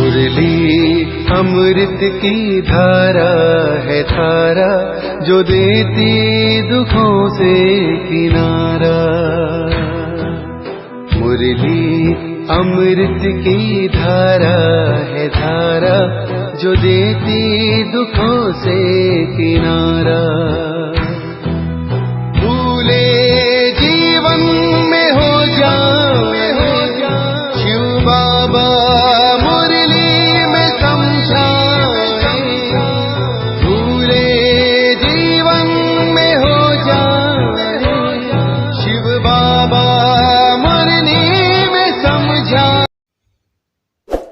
मुरली अमृत की धारा है धारा, जो देती दुखों से किनारा। मुरली अमृत की धारा है धारा, जो देती दुखों से किनारा। भूले जीवन में हो जाए शिव बाबा मुरली में समझाए। भूले जीवन में हो जाए शिव बाबा मुरली में समझाए।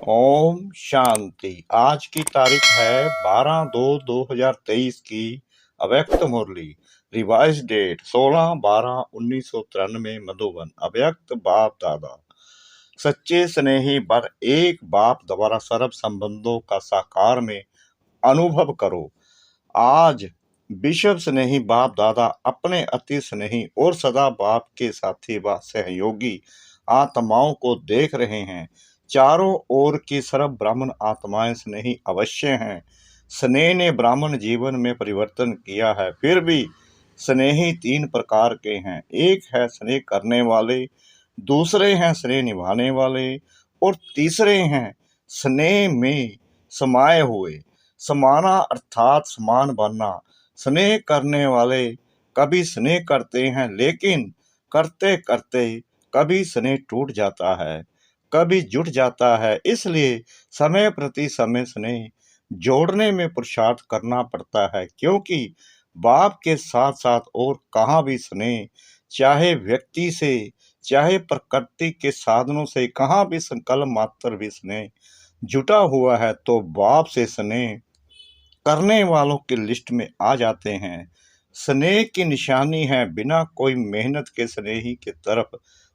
ओम शांति। आज की तारीख है 12/2/2023 की अव्यक्त मुरली। Revise date 16/12/1993 Madhuban. अव्यक्त बाप दादा। सच्चे स्नेही बर एक बाप द्वारा सर्व संबंधों का साकार में अनुभव करो। आज विश्व स्नेही बाप दादा अपने अति स्नेही और सदा बाप के साथी व सहयोगी आत्माओं को देख रहे हैं। चारों ओर की सर्व ब्राह्मण आत्माएं स्नेही अवश्य हैं। स्नेह ने ब्राह्मण जीवन में परिवर्तन किया है। फिर भी स्नेही तीन प्रकार के हैं। एक है स्नेह करने वाले, दूसरे हैं स्नेह निभाने वाले और तीसरे हैं स्नेह में समाये हुए। समाना अर्थात समान बनना। स्नेह करने वाले कभी स्नेह करते हैं, लेकिन करते करते कभी स्नेह टूट जाता है, कभी जुट जाता है। इसलिए समय प्रति समय स्नेह जोड़ने में पुरुषार्थ करना पड़ता है, क्योंकि बाप के साथ साथ और कहाँ भी स्नेह, चाहे व्यक्ति से चाहे प्रकृति के साधनों से, कहाँ भी संकल्प मात्र भी स्नेह जुटा हुआ है तो बाप से स्नेह करने वालों की लिस्ट में आ जाते हैं। स्नेह की निशानी है बिना कोई मेहनत के स्नेही की तरफ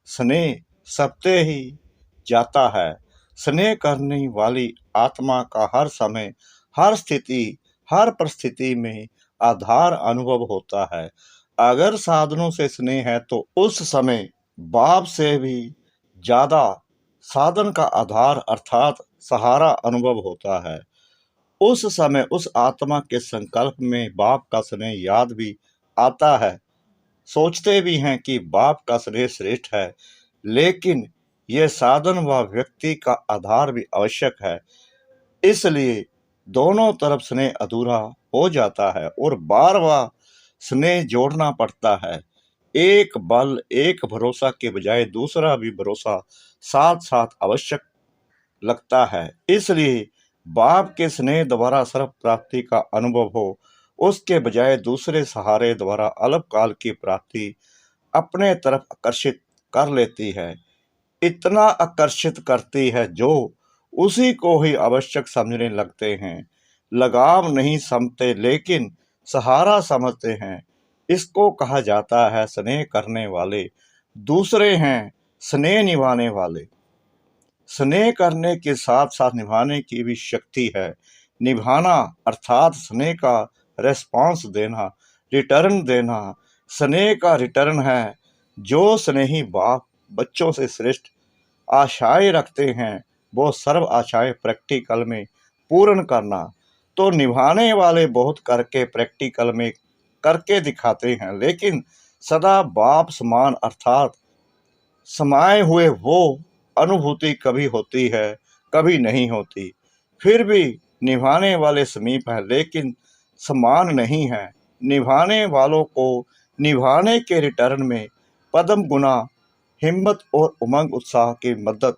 स्नेह सबते ही जाता है। स्नेह करने वाली आत्मा का हर समय, हर स्थिति, हर परिस्थिति में आधार अनुभव होता है। अगर साधनों से स्नेह है तो उस समय बाप से भी ज्यादा साधन का आधार अर्थात सहारा अनुभव होता है। उस समय उस आत्मा के संकल्प में बाप का स्नेह याद भी आता है। सोचते भी हैं कि बाप का स्नेह श्रेष्ठ है, लेकिन यह साधन व व्यक्ति का आधार भी आवश्यक है। इसलिए दोनों तरफ स्नेह अधूरा हो जाता है और बार बार स्नेह जोड़ना पड़ता है। एक बल, एक भरोसा के बजाय दूसरा भी भरोसा साथ साथ आवश्यक लगता है। इसलिए बाप के स्नेह द्वारा सर्व प्राप्ति का अनुभव हो, उसके बजाय दूसरे सहारे द्वारा अल्पकाल की प्राप्ति अपने तरफ आकर्षित कर लेती है। इतना आकर्षित करती है जो उसी को ही आवश्यक समझने लगते हैं। लगाव नहीं समझते, लेकिन सहारा समझते हैं। इसको कहा जाता है स्नेह करने वाले। दूसरे हैं स्नेह निभाने वाले। स्नेह करने के साथ साथ निभाने की भी शक्ति है। निभाना अर्थात स्नेह का रेस्पॉन्स देना, रिटर्न देना। स्नेह का रिटर्न है जो स्नेही बाप बच्चों से श्रेष्ठ आशाएं रखते हैं, वो सर्व आशाएं प्रैक्टिकल में पूर्ण करना। तो निभाने वाले बहुत करके प्रैक्टिकल में करके दिखाते हैं, लेकिन सदा बाप समान अर्थात समाये हुए वो अनुभूति कभी होती है, कभी नहीं होती। फिर भी निभाने वाले समीप हैं, लेकिन समान नहीं है। निभाने वालों को निभाने के रिटर्न में पद्म गुना हिम्मत और उमंग उत्साह की मदद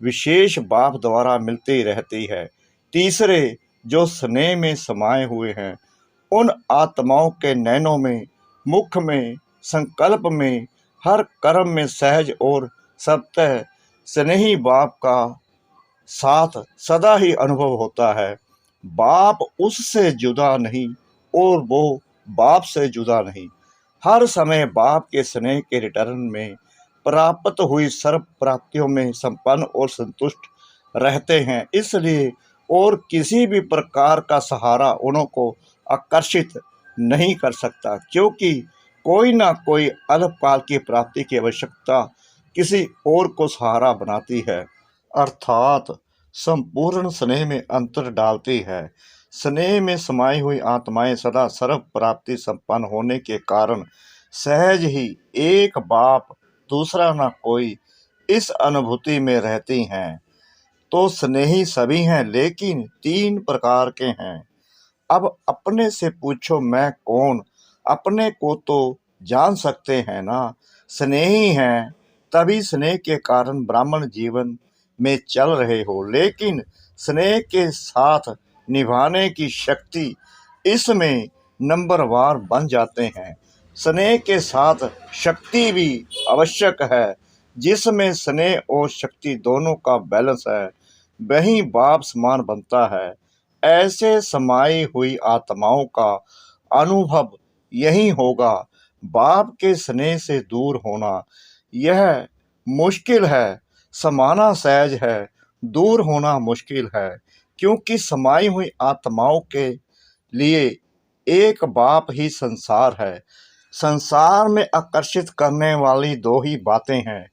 विशेष बाप द्वारा मिलती रहती है। तीसरे जो स्नेह में समाये हुए हैं, उन आत्माओं के नैनों में, मुख में, संकल्प में, हर कर्म में सहज और सत्य स्नेही बाप का साथ सदा ही अनुभव होता है। बाप उससे जुदा नहीं और वो बाप से जुदा नहीं। हर समय बाप के स्नेह के रिटर्न में प्राप्त हुई सर्व प्राप्तियों में संपन्न और संतुष्ट रहते हैं। इसलिए और किसी भी प्रकार का सहारा उनको आकर्षित नहीं कर सकता, क्योंकि कोई ना कोई अल्पकाल की प्राप्ति की आवश्यकता किसी और को सहारा बनाती है। अर्थात संपूर्ण स्नेह में अंतर डालती है। स्नेह में समाई हुई आत्माएं सदा सर्व प्राप्ति संपन्न होने के कारण सहज ही एक बाप दूसरा न कोई इस अनुभूति में रहती हैं। तो स्नेही सभी हैं, लेकिन 3 प्रकार के हैं। अब अपने से पूछो मैं कौन, अपने को तो जान सकते हैं ना। स्नेही हैं, तभी स्नेह के कारण ब्राह्मण जीवन में चल रहे हो, लेकिन स्नेह के साथ निभाने की शक्ति इसमें नंबरवार बन जाते हैं। स्नेह के साथ शक्ति भी आवश्यक है। जिसमें स्नेह और शक्ति दोनों का बैलेंस है, वही बाप समान बनता है। ऐसे समाई हुई आत्माओं का अनुभव यही होगा। बाप के स्नेह से दूर होना यह मुश्किल है, समाना सहज है, दूर होना मुश्किल है। क्योंकि समाई हुई आत्माओं के लिए एक बाप ही संसार है। संसार में आकर्षित करने वाली 2 ही बातें हैं,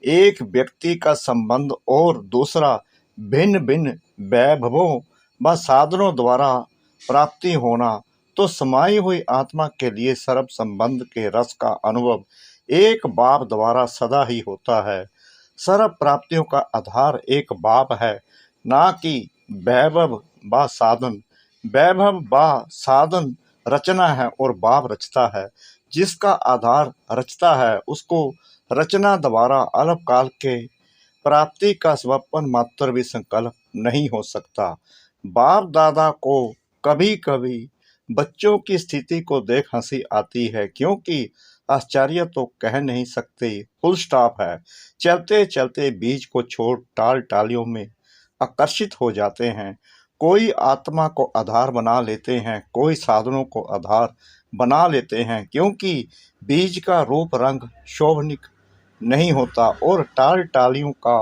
एक व्यक्ति का संबंध और दूसरा भिन्न भिन्न वैभवों व साधनों द्वारा प्राप्ति होना। तो समाई हुई आत्मा के लिए सर्व संबंध के रस का अनुभव एक बाप द्वारा सदा ही होता है। सर्व प्राप्तियों का आधार एक बाप है, ना कि वैभव व साधन। वैभव व साधन रचना है और बाप रचता है। जिसका आधार रचता है उसको रचना द्वारा अल्पकाल के प्राप्ति का स्वप्न मात्र भी संकल्प नहीं हो सकता। बाप दादा को कभी कभी बच्चों की स्थिति को देख हंसी आती है, क्योंकि आश्चर्य तो कह नहीं सकते, फुल स्टॉप है। चलते चलते बीज को छोड़ टाल टालियों में आकर्षित हो जाते हैं। कोई आत्मा को आधार बना लेते हैं, कोई साधनों को आधार बना लेते हैं, क्योंकि बीज का रूप रंग शोभनिक नहीं होता और टाल टालियों का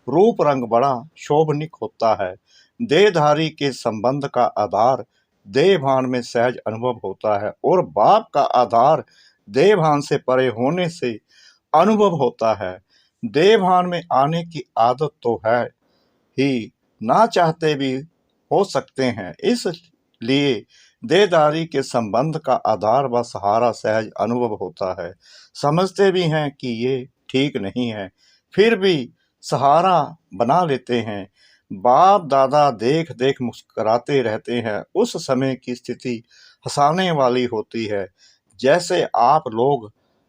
रूप रंग बड़ा शोभनिक होता है। देहधारी के संबंध का आधार देहभान में सहज अनुभव होता है और बाप का आधार देहभान से परे होने से अनुभव होता है। देहभान में आने की आदत तो है ही, ना चाहते भी हो सकते हैं। इसलिए देहधारी के संबंध का आधार व सहारा सहज अनुभव होता है। समझते भी हैं कि ये ठीक नहीं है, फिर भी सहारा बना लेते हैं। बाप दादा देख देख मुस्कुराते रहते हैं। उस समय की स्थिति हंसाने वाली होती है। जैसे आप लोग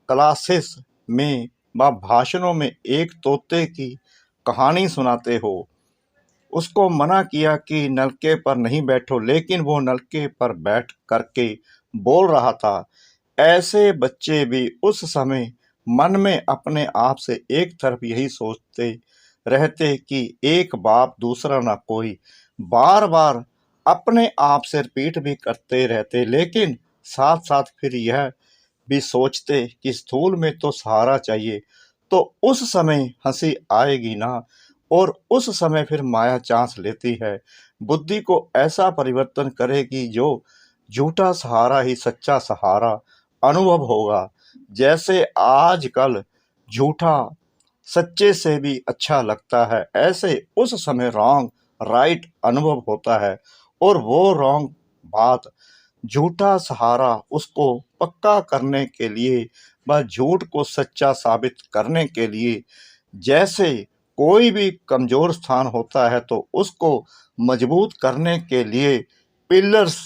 क्लासेस में व भाषणों में एक तोते की कहानी सुनाते हो, उसको मना किया कि नलके पर नहीं बैठो, लेकिन वो नलके पर बैठ करके बोल रहा था। ऐसे बच्चे भी उस समय मन में अपने आप से एक तरफ यही सोचते रहते कि एक बाप दूसरा ना कोई, बार बार अपने आप से रिपीट भी करते रहते, लेकिन साथ साथ फिर यह भी सोचते कि स्थूल में तो सहारा चाहिए। तो उस समय हंसी आएगी ना, और उस समय फिर माया चांस लेती है। बुद्धि को ऐसा परिवर्तन करेगी जो झूठा सहारा ही सच्चा सहारा अनुभव होगा। जैसे आजकल झूठा सच्चे से भी अच्छा लगता है, ऐसे उस समय रॉन्ग राइट अनुभव होता है, और वो रॉन्ग बात झूठा सहारा उसको पक्का करने के लिए व झूठ को सच्चा साबित करने के लिए, जैसे कोई भी कमजोर स्थान होता है तो उसको मजबूत करने के लिए पिलर्स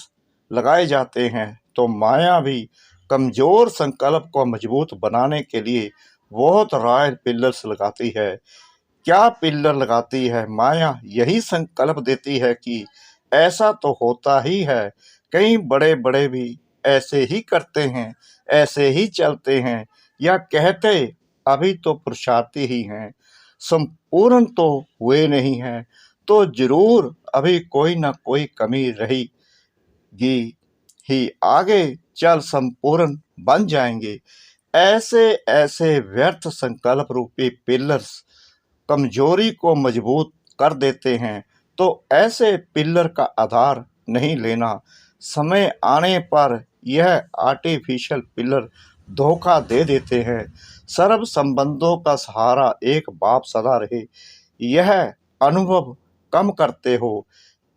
लगाए जाते हैं, तो माया भी कमजोर संकल्प को मजबूत बनाने के लिए बहुत रॉयल पिलर्स लगाती है। क्या पिलर लगाती है? माया यही संकल्प देती है कि ऐसा तो होता ही है, कई बड़े बड़े भी ऐसे ही करते हैं, ऐसे ही चलते हैं, या कहते अभी तो पुरुषार्थी ही हैं, संपूर्ण तो हुए नहीं हैं, तो जरूर अभी कोई ना कोई कमी रहेगी ही, आगे चल संपूर्ण बन जाएंगे। ऐसे ऐसे व्यर्थ संकल्प रूपी पिलर्स कमजोरी को मजबूत कर देते हैं। तो ऐसे पिलर का आधार नहीं लेना। समय आने पर यह आर्टिफिशियल पिलर धोखा दे देते हैं। सर्व संबंधों का सहारा एक बाप सदा रहे, यह अनुभव कम करते हो।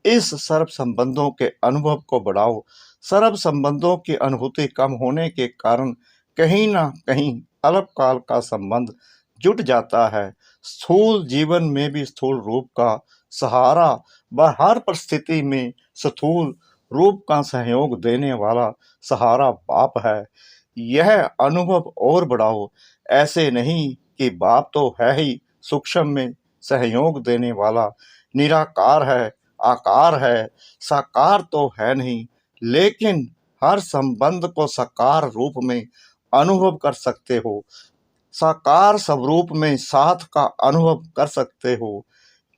इस सर्व संबंधों के अनुभव को बढ़ाओ। सर्व संबंधों की अनुभूति कम होने के कारण कहीं ना कहीं अल्पकाल का संबंध जुट जाता है। स्थूल जीवन में भी स्थूल रूप का सहारा व हर परिस्थिति में स्थूल रूप का सहयोग देने वाला सहारा बाप है। यह अनुभव और बढ़ाओ। ऐसे नहीं कि बाप तो है ही सूक्ष्म में सहयोग देने वाला, निराकार है, आकार है, साकार तो है नहीं, लेकिन हर संबंध को साकार रूप में अनुभव कर सकते हो। साकार स्वरूप में साथ का अनुभव कर सकते हो।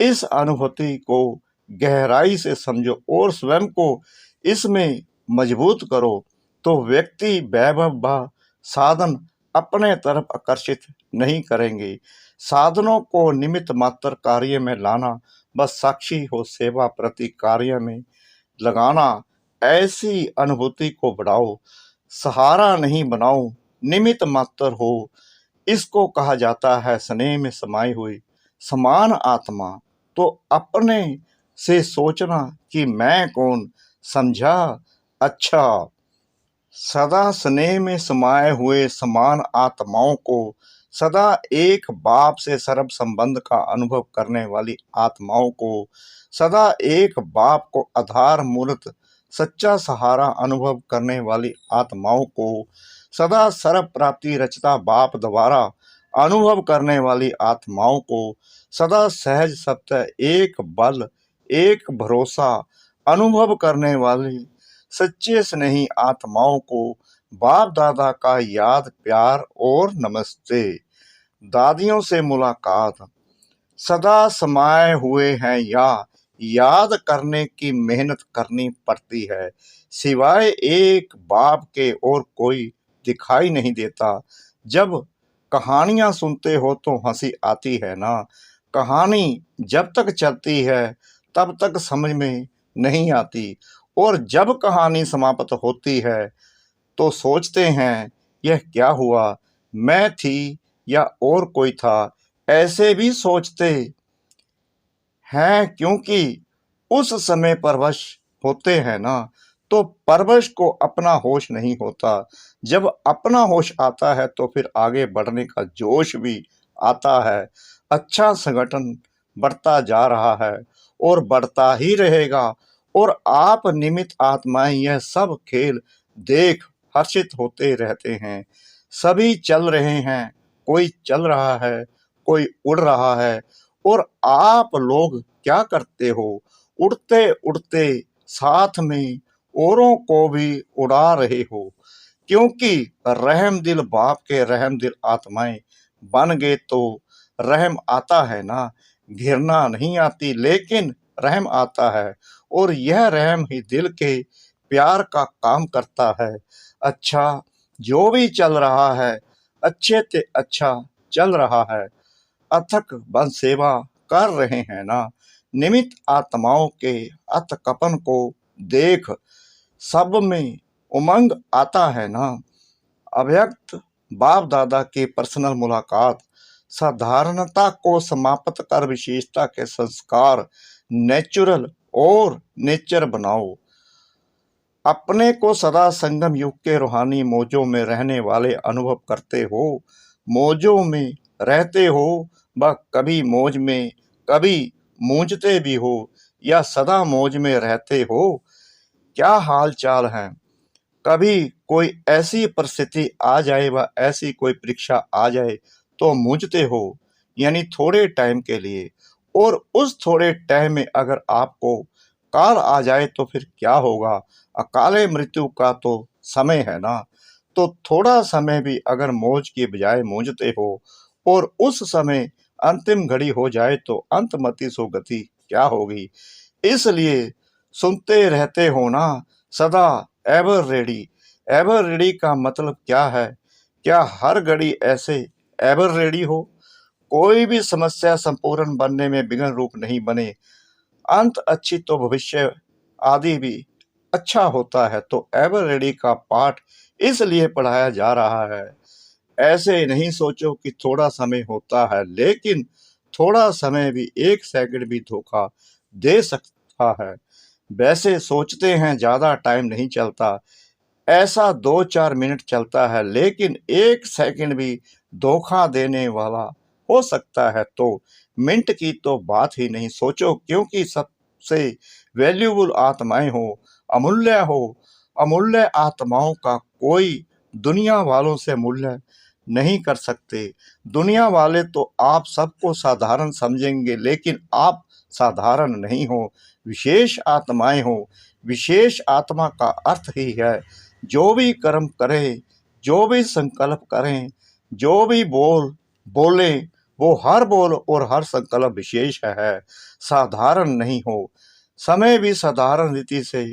इस अनुभूति को गहराई से समझो और स्वयं को इसमें मजबूत करो, तो व्यक्ति वैभव व साधन अपने तरफ आकर्षित नहीं करेंगे। साधनों को निमित्त मात्र कार्य में लाना, बस साक्षी हो सेवा प्रति कार्य में लगाना, ऐसी अनुभूति को बढ़ाओ। सहारा नहीं बनाओ, निमित्त मात्र हो। इसको कहा जाता है स्नेह में समाई हुई समान आत्मा। तो अपने से सोचना कि मैं कौन, समझा? अच्छा, सदा स्नेह में समाये हुए समान आत्माओं को, सदा एक बाप से सर्व संबंध का अनुभव करने वाली आत्माओं को, सदा एक बाप को आधार मूलत सच्चा सहारा अनुभव करने वाली आत्माओं को, सदा सर्व प्राप्ति रचता बाप द्वारा अनुभव करने वाली आत्माओं को, सदा सहज सत्य एक बल एक भरोसा अनुभव करने वाली सच्चे स्नेही आत्माओं को बाप दादा का याद प्यार और नमस्ते। दादियों से मुलाकात। सदा समाये हुए हैं या याद करने की मेहनत करनी पड़ती है। सिवाय एक बाप के और कोई दिखाई नहीं देता। जब कहानियां सुनते हो तो हंसी आती है ना। कहानी जब तक चलती है तब तक समझ में नहीं आती, और जब कहानी समाप्त होती है तो सोचते हैं यह क्या हुआ, मैं थी या और कोई था। ऐसे भी सोचते हैं क्योंकि उस समय परवश होते हैं ना, तो परवश को अपना होश नहीं होता। जब अपना होश आता है तो फिर आगे बढ़ने का जोश भी आता है। अच्छा संगठन बढ़ता जा रहा है और बढ़ता ही रहेगा, और आप निमित्त आत्माएं यह सब खेल देख हर्षित होते रहते हैं। सभी चल रहे हैं, कोई चल रहा है, कोई उड़ रहा है, और आप लोग क्या करते हो? उड़ते उड़ते साथ में औरों को भी उड़ा रहे हो, क्योंकि रहम दिल बाप के रहम दिल आत्माएं बन गए तो रहम आता है ना। घृणा नहीं आती, लेकिन रहम आता है, और यह रहम ही दिल के प्यार का काम करता है। अच्छा, जो भी चल रहा है अच्छे से अच्छा चल रहा है। अथक बन सेवा कर रहे हैं ना। निमित्त आत्माओं के अथकपन को देख सब में उमंग आता है ना। अव्यक्त बाप दादा की पर्सनल मुलाकात। साधारणता को समाप्त कर विशेषता के संस्कार नेचुरल और नेचर बनाओ। अपने को सदा संगम युग के रूहानी मौजों में रहने वाले अनुभव करते हो। मौजों में रहते हो, व कभी मौज में कभी मूंझते भी हो, या सदा मौज में रहते हो। क्या हाल चाल है? कभी कोई ऐसी परिस्थिति आ जाए व ऐसी कोई परीक्षा आ जाए तो मूंझते हो, यानी थोड़े टाइम के लिए, और उस थोड़े टाइम में अगर आपको काल आ जाए तो फिर क्या होगा? अकाले मृत्यु का तो समय है ना। तो थोड़ा समय भी अगर मौज की बजाय मूंझते हो, और उस समय अंतिम घड़ी हो जाए तो अंतमति सो गति क्या होगी। इसलिए सुनते रहते हो ना, सदा एवर रेडी। एवर रेडी का मतलब क्या है? क्या हर घड़ी ऐसे एवर रेडी हो? कोई भी समस्या संपूर्ण बनने में विघ्न रूप नहीं बने। अंत अच्छी तो भविष्य आदि भी अच्छा होता है। तो एवर रेडी का पाठ इसलिए पढ़ाया जा रहा है। ऐसे नहीं सोचो कि थोड़ा समय होता है, लेकिन थोड़ा समय भी एक सेकंड भी धोखा दे सकता है। वैसे सोचते हैं ज़्यादा टाइम नहीं चलता, ऐसा 2-4 मिनट चलता है, लेकिन 1 सेकंड भी धोखा देने वाला हो सकता है तो मिनट की तो बात ही नहीं। सोचो, क्योंकि सबसे वैल्यूबल आत्माएं अमूल्य आत्माओं का कोई दुनिया वालों से मूल्य नहीं कर सकते। दुनिया वाले तो आप सबको साधारण समझेंगे, लेकिन आप साधारण नहीं हो, विशेष आत्माएं हो। विशेष आत्मा का अर्थ ही है जो भी कर्म करें, जो भी संकल्प करें, जो भी बोले, वो हर बोल और हर संकल्प विशेष है, साधारण नहीं हो। समय भी साधारण रीति से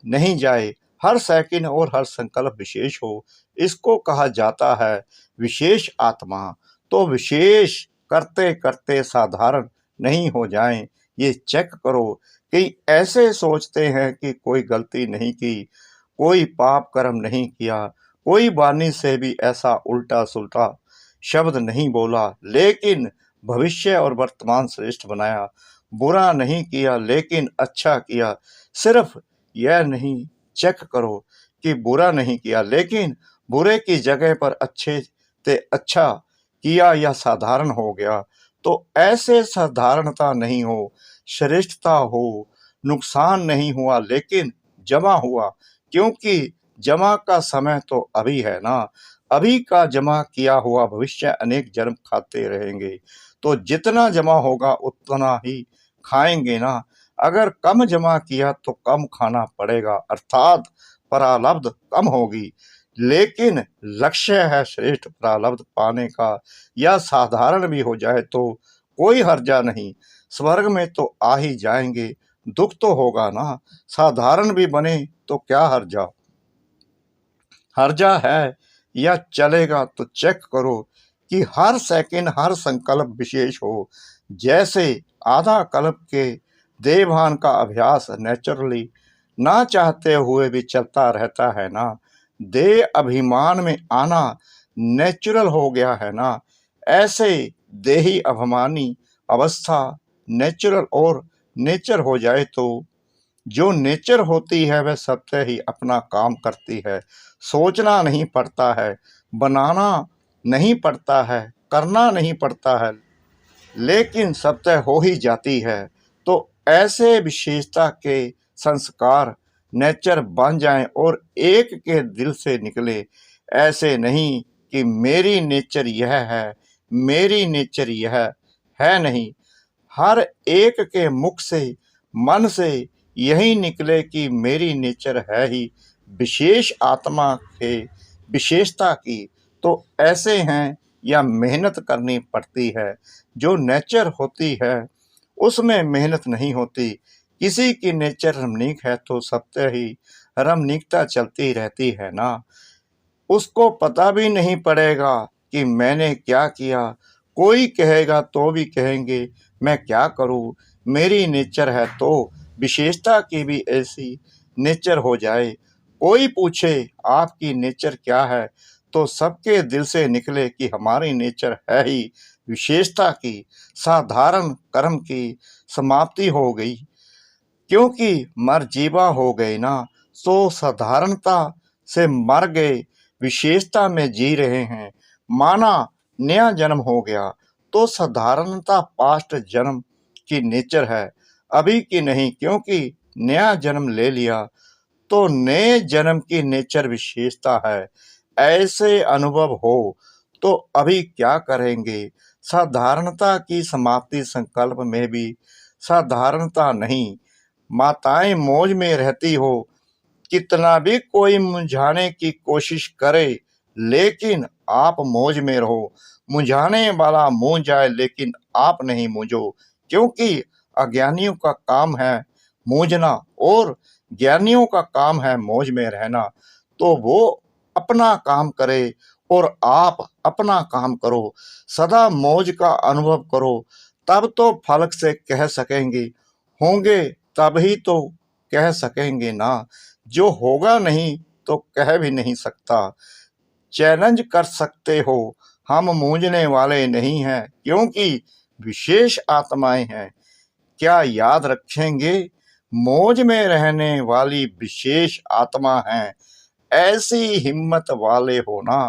नहीं जाए, हर सेकंड और हर संकल्प विशेष हो, इसको कहा जाता है विशेष आत्मा। तो विशेष करते करते साधारण नहीं हो जाएं, ये चेक करो कि ऐसे सोचते हैं कि कोई गलती नहीं की, कोई पाप कर्म नहीं किया, कोई वाणी से भी ऐसा उल्टा सुल्टा शब्द नहीं बोला, लेकिन भविष्य और वर्तमान श्रेष्ठ बनाया। बुरा नहीं किया लेकिन अच्छा किया। सिर्फ यह नहीं चेक करो कि बुरा नहीं किया, लेकिन बुरे की जगह पर अच्छे से अच्छा किया या साधारण हो गया। तो ऐसे साधारणता नहीं हो, श्रेष्ठता हो। नुकसान नहीं हुआ लेकिन जमा हुआ, क्योंकि जमा का समय तो अभी है ना। अभी का जमा किया हुआ भविष्य अनेक जन्म खाते रहेंगे, तो जितना जमा होगा उतना ही खाएंगे ना। अगर कम जमा किया तो कम खाना पड़ेगा, अर्थात प्रारब्ध कम होगी। लेकिन लक्ष्य है श्रेष्ठ प्रारब्ध पाने का, या साधारण भी हो जाए तो कोई हर्जा नहीं, स्वर्ग में तो आ ही जाएंगे। दुख तो होगा ना, साधारण भी बने तो क्या हर्जा है या चलेगा। तो चेक करो कि हर सेकंड हर संकल्प विशेष हो। जैसे आधा कल्प के देवभान का अभ्यास नेचुरली ना चाहते हुए भी चलता रहता है ना। देह अभिमान में आना नेचुरल हो गया है ना। ऐसे देही अभिमानी अवस्था नेचुरल और नेचर हो जाए तो जो नेचर होती है वह सत्य ही अपना काम करती है। सोचना नहीं पड़ता है, बनाना नहीं पड़ता है, करना नहीं पड़ता है, लेकिन सत्य हो ही जाती है। तो ऐसे विशेषता के संस्कार नेचर बन जाएं और एक के दिल से निकले। ऐसे नहीं कि मेरी नेचर यह है, मेरी नेचर यह है, नहीं। हर एक के मुख से, मन से यही निकले कि मेरी नेचर है ही विशेष आत्मा के विशेषता की। तो ऐसे हैं या मेहनत करनी पड़ती है। जो नेचर होती है उसमें मेहनत नहीं होती। किसी की नेचर रमणीक है तो सत्य ही रमणीकता चलती रहती है ना। उसको पता भी नहीं पड़ेगा कि मैंने क्या किया। कोई कहेगा तो भी कहेंगे मैं क्या करूं, मेरी नेचर है। तो विशेषता की भी ऐसी नेचर हो जाए। कोई पूछे आपकी नेचर क्या है तो सबके दिल से निकले कि हमारी नेचर है ही विशेषता की। साधारण कर्म की समाप्ति हो गई, क्योंकि मरजीवा हो गए ना। सो साधारणता से मर गए, विशेषता में जी रहे हैं। माना नया जन्म हो गया तो साधारणता पास्ट जन्म की नेचर है, अभी की नहीं। क्योंकि नया जन्म ले लिया तो नए जन्म की नेचर विशेषता है। ऐसे अनुभव हो तो अभी क्या करेंगे। साधारणता की समाप्ति संकल्प में भी साधारणता नहीं। माताएं मौज में रहती हो, कितना भी कोई मुझाने की कोशिश करे, लेकिन आप मौज में रहो। मुझाने वाला मूंझ जाए लेकिन आप नहीं मूंझो, क्योंकि अज्ञानियों का काम है मूंझना और ज्ञानियों का काम है मौज में रहना। तो वो अपना काम करे और आप अपना काम करो। सदा मौज का अनुभव करो, तब तो फलक से कह सकेंगे। होंगे तभी तो कह सकेंगे ना। जो होगा नहीं तो कह भी नहीं सकता। चैलेंज कर सकते हो, हम मूंझने वाले नहीं हैं, क्योंकि विशेष आत्माएं हैं। क्या याद रखेंगे? मौज में रहने वाली विशेष आत्मा है, ऐसी हिम्मत वाले होना।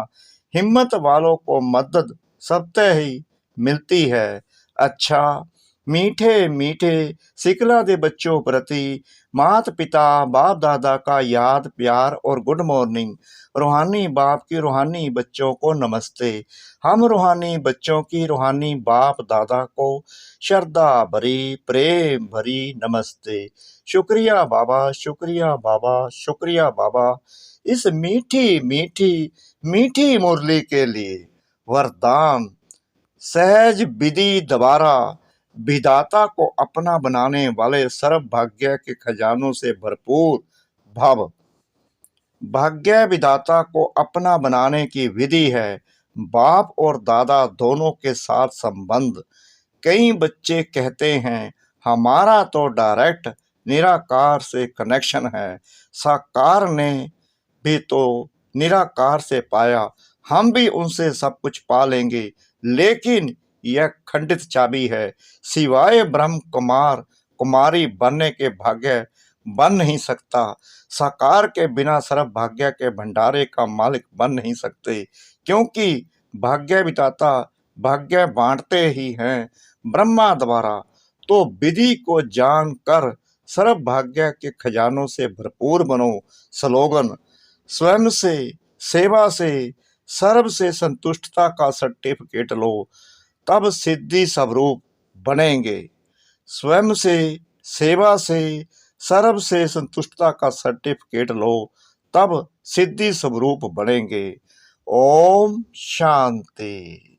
हिम्मत वालों को मदद सबते ही मिलती है। अच्छा, मीठे मीठे सिकला दे बच्चों प्रति मात पिता बाप दादा का याद प्यार और गुड मॉर्निंग। रूहानी बाप की रूहानी बच्चों को नमस्ते। हम रूहानी बच्चों की रूहानी बाप दादा को श्रद्धा भरी प्रेम भरी नमस्ते। शुक्रिया बाबा, शुक्रिया बाबा, शुक्रिया बाबा, इस मीठी मीठी मीठी मुरली के लिए। वरदान, सहज विधि द्वारा विधाता को अपना बनाने वाले सर्व भाग्य के खजानों से भरपूर भव। भाग्य विधाता को अपना बनाने की विधि है, बाप और दादा दोनों के साथ संबंध। कई बच्चे कहते हैं हमारा तो डायरेक्ट निराकार से कनेक्शन है, साकार ने भी तो निराकार से पाया, हम भी उनसे सब कुछ पा लेंगे। लेकिन यह खंडित चाबी है, सिवाय ब्रह्म कुमार कुमारी बनने के भाग्य बन नहीं सकता। साकार के बिना सर्व भाग्य के भंडारे का मालिक बन नहीं सकते, क्योंकि भाग्य विधाता भाग्य बांटते ही हैं ब्रह्मा द्वारा। तो विधि को जान कर सर्व भाग्य के खजानों से भरपूर बनो। स्लोगन, स्वयं से सेवा से सर्व से संतुष्टता का सर्टिफिकेट लो, तब सिद्धि स्वरूप बनेंगे। स्वयं से सेवा से सर्व से संतुष्टता का सर्टिफिकेट लो, तब सिद्धि स्वरूप बनेंगे। ओम शांति।